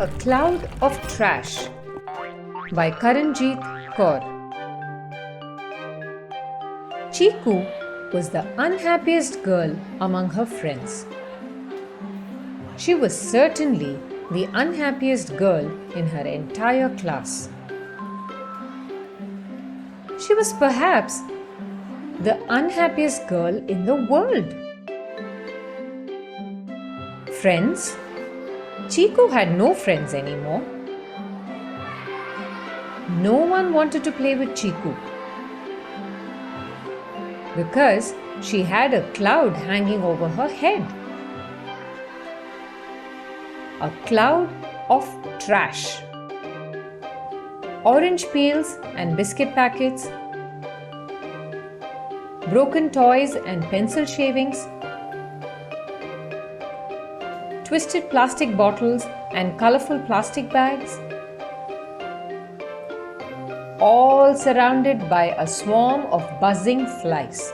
A Cloud of Trash by Karanjeet Kaur. Cheekoo was the unhappiest girl among her friends. She was certainly the unhappiest girl in her entire class. She was perhaps the unhappiest girl in the world. Friends? Cheekoo had no friends anymore. No one wanted to play with Cheekoo because she had a cloud hanging over her head. A cloud of trash. Orange peels and biscuit packets, broken toys and pencil shavings, twisted plastic bottles and colorful plastic bags, all surrounded by a swarm of buzzing flies.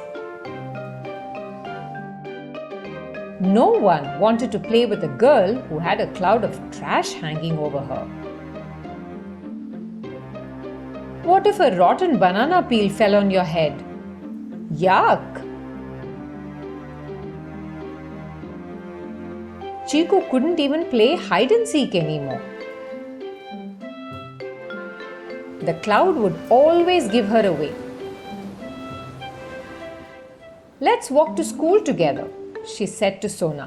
No one wanted to play with a girl who had a cloud of trash hanging over her. What if a rotten banana peel fell on your head? Yuck! Cheekoo couldn't even play hide and seek anymore. The cloud would always give her away. "Let's walk to school together," she said to Sona.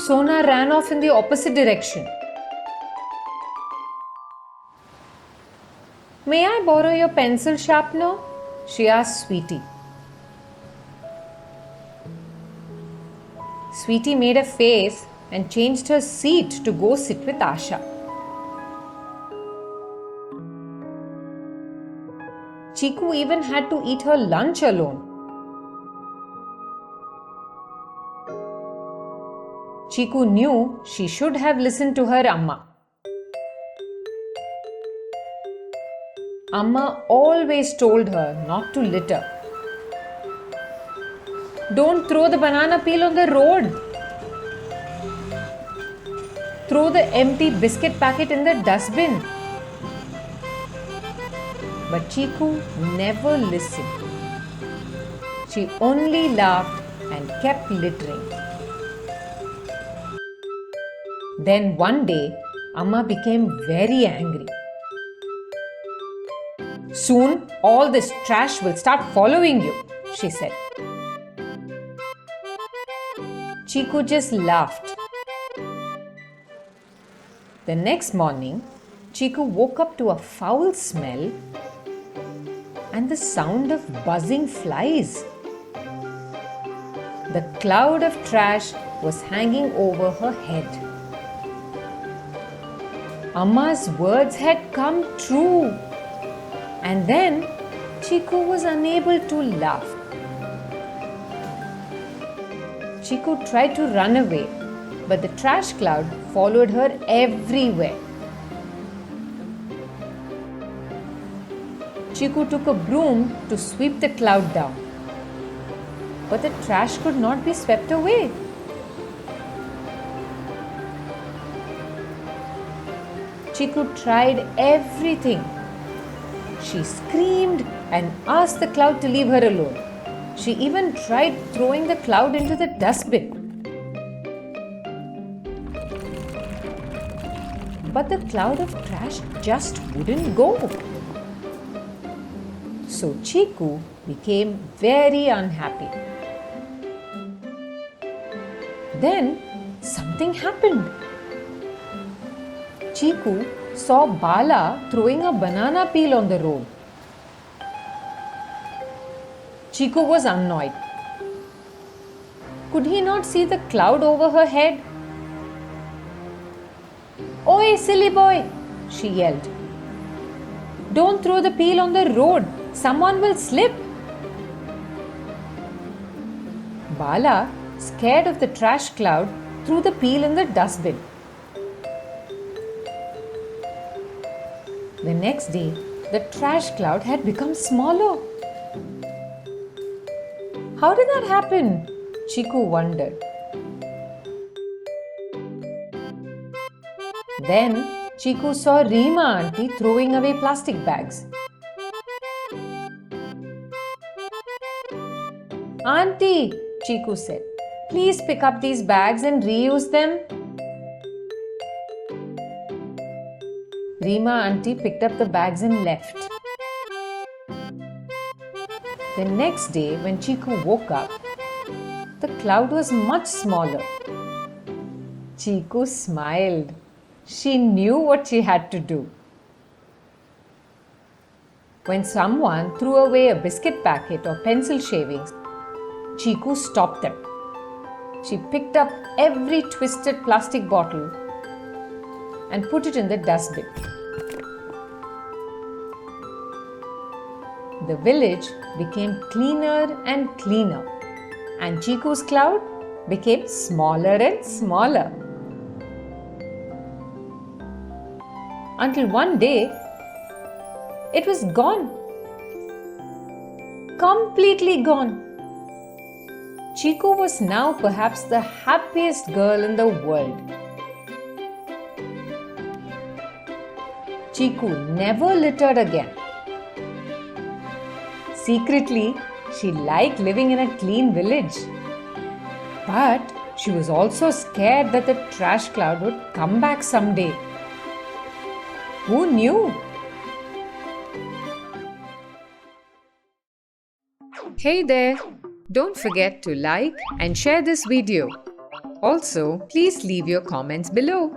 Sona ran off in the opposite direction. "May I borrow your pencil sharpener?" she asked Sweetie. Sweetie made a face and changed her seat to go sit with Asha. Cheekoo even had to eat her lunch alone. Cheekoo knew she should have listened to her Amma. Amma always told her not to litter. "Don't throw the banana peel on the road. Throw the empty biscuit packet in the dustbin." But Cheekoo never listened. She only laughed and kept littering. Then one day, Amma became very angry. "Soon, all this trash will start following you," she said. Cheekoo just laughed. The next morning, Cheekoo woke up to a foul smell and the sound of buzzing flies. The cloud of trash was hanging over her head. Amma's words had come true. And then Cheekoo was unable to laugh. Cheekoo tried to run away, but the trash cloud followed her everywhere. Cheekoo took a broom to sweep the cloud down, but the trash could not be swept away. Cheekoo tried everything. She screamed and asked the cloud to leave her alone. She even tried throwing the cloud into the dustbin. But the cloud of trash just wouldn't go. So Cheekoo became very unhappy. Then something happened. Cheekoo saw Bala throwing a banana peel on the road. Cheekoo was annoyed. Could he not see the cloud over her head? "Oi, silly boy!" she yelled. "Don't throw the peel on the road. Someone will slip." Bala, scared of the trash cloud, threw the peel in the dustbin. The next day, the trash cloud had become smaller. How did that happen? Cheekoo wondered. Then Cheekoo saw Reema auntie throwing away plastic bags. "Auntie," Cheekoo said, "please pick up these bags and reuse them." Reema auntie picked up the bags and left. The next day, when Cheekoo woke up, the cloud was much smaller. Cheekoo smiled. She knew what she had to do. When someone threw away a biscuit packet or pencil shavings, Cheekoo stopped them. She picked up every twisted plastic bottle and put it in the dustbin. The village became cleaner and cleaner, and Cheekoo's cloud became smaller and smaller. Until one day, it was gone. Completely gone. Cheekoo was now perhaps the happiest girl in the world. Cheekoo never littered again. Secretly, she liked living in a clean village. But she was also scared that the trash cloud would come back someday. Who knew? Hey there! Don't forget to like and share this video. Also, please leave your comments below.